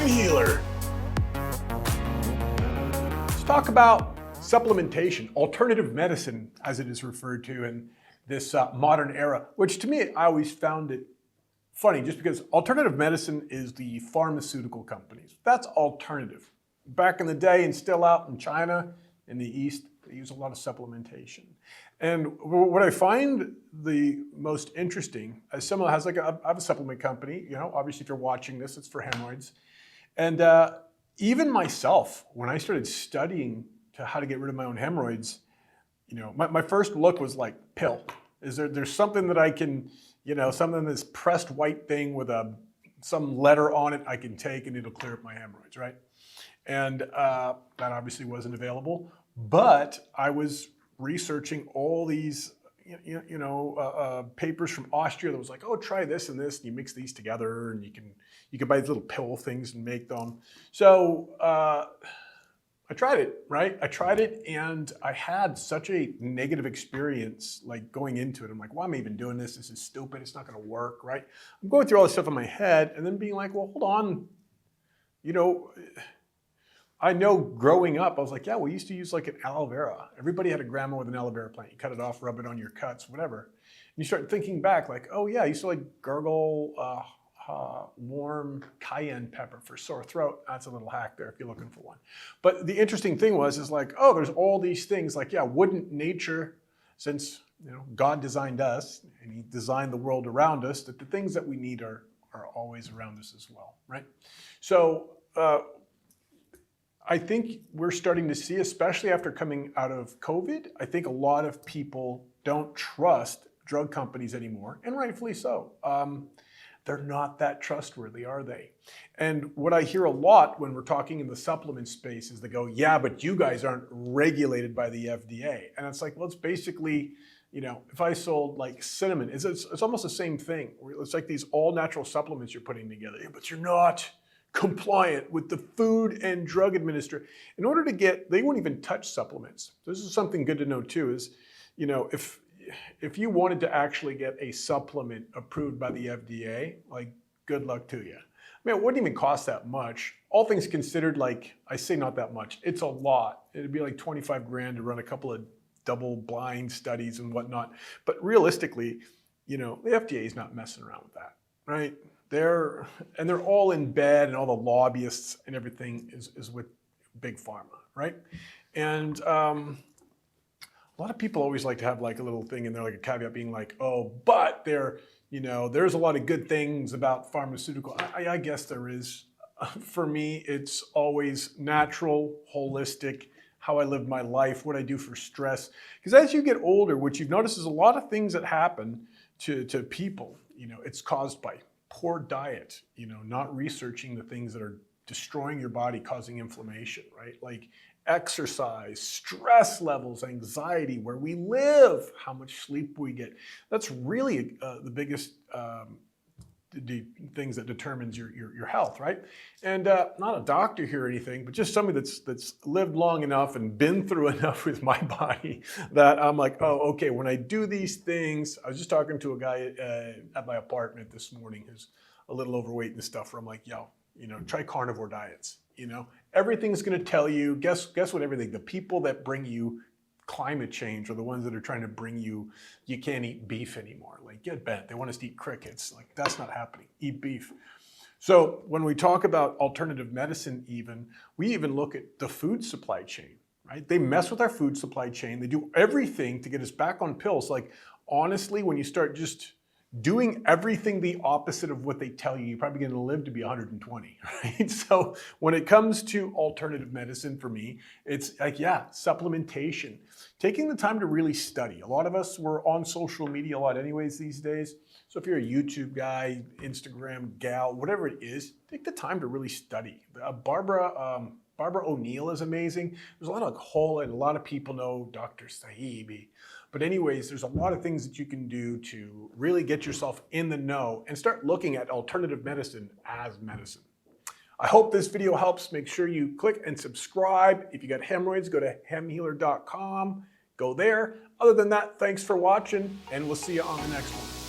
Hem Healer. Let's talk about supplementation, alternative medicine as it is referred to in this modern era, which to me, I always found it funny just because alternative medicine is the pharmaceutical companies. That's alternative. Back in the day and still out in China, in the East, they use a lot of supplementation. And what I find the most interesting, as someone has I have a supplement company, obviously if you're watching this, it's for hemorrhoids. And even myself, when I started studying to how to get rid of my own hemorrhoids, my first look was like pill. There's something that I can, something this pressed white thing with some letter on it I can take and it'll clear up my hemorrhoids, right? And that obviously wasn't available, but I was researching all these, papers from Austria that was like, oh, try this and this, and you mix these together, and you can buy these little pill things and make them. So I tried it, right? I tried it, and I had such a negative experience, like going into it. I'm like, why am I even doing this? This is stupid. It's not going to work, right? I'm going through all this stuff in my head, and then being like, well, hold on, I know growing up, I was like, yeah, we used to use like an aloe vera. Everybody had a grandma with an aloe vera plant. You cut it off, rub it on your cuts, whatever. And you start thinking back like, oh yeah, I used to like gargle warm cayenne pepper for sore throat. That's a little hack there if you're looking for one. But the interesting thing is like, oh, there's all these things like, yeah, wouldn't nature, since God designed us and he designed the world around us, that the things that we need are always around us as well, right? So, I think we're starting to see, especially after coming out of COVID, I think a lot of people don't trust drug companies anymore, and rightfully so. They're not that trustworthy, are they? And what I hear a lot when we're talking in the supplement space is they go, yeah, but you guys aren't regulated by the FDA. And it's like, well, it's basically, if I sold like cinnamon, it's almost the same thing. It's like these all natural supplements you're putting together, but you're not compliant with the Food and Drug Administration. In order to get, they won't even touch supplements. This is something good to know too, is, if you wanted to actually get a supplement approved by the FDA, like good luck to you. I mean, it wouldn't even cost that much. All things considered, like I say not that much, it's a lot. It'd be like 25 grand to run a couple of double blind studies and whatnot. But realistically, the FDA is not messing around with that, right? They're all in bed, and all the lobbyists and everything is with big pharma, right? And a lot of people always like to have like a little thing in there, like a caveat being like, oh, but there's a lot of good things about pharmaceutical. I guess there is. For me, it's always natural, holistic, how I live my life, what I do for stress. Because as you get older, what you've noticed is a lot of things that happen to people, it's caused by poor diet, not researching the things that are destroying your body, causing inflammation, right? Like exercise, stress levels, anxiety, where we live, how much sleep we get. That's really the biggest the things that determines your health, right? And not a doctor here or anything, but just somebody that's lived long enough and been through enough with my body that I'm like, oh, okay, when I do these things, I was just talking to a guy at my apartment this morning who's a little overweight and stuff, where I'm like, yo, try carnivore diets, everything's gonna tell you, guess what, everything, the people that bring you climate change are the ones that are trying to bring you can't eat beef anymore. Like, get bent. They want us to eat crickets. Like, that's not happening. Eat beef. So when we talk about alternative medicine, we even look at the food supply chain, right? They mess with our food supply chain. They do everything to get us back on pills. Like, honestly, when you start just doing everything the opposite of what they tell you, you're probably going to live to be 120, right? So when it comes to alternative medicine, for me, it's like, yeah, supplementation. Taking the time to really study. A lot of us were on social media a lot anyways these days. So if you're a YouTube guy, Instagram gal, whatever it is, take the time to really study. Barbara O'Neill is amazing. There's a lot of and a lot of people know Dr. Sahibi. But anyways, there's a lot of things that you can do to really get yourself in the know and start looking at alternative medicine as medicine. I hope this video helps. Make sure you click and subscribe. If you got hemorrhoids, go to hemhealer.com. Go there. Other than that, thanks for watching, and we'll see you on the next one.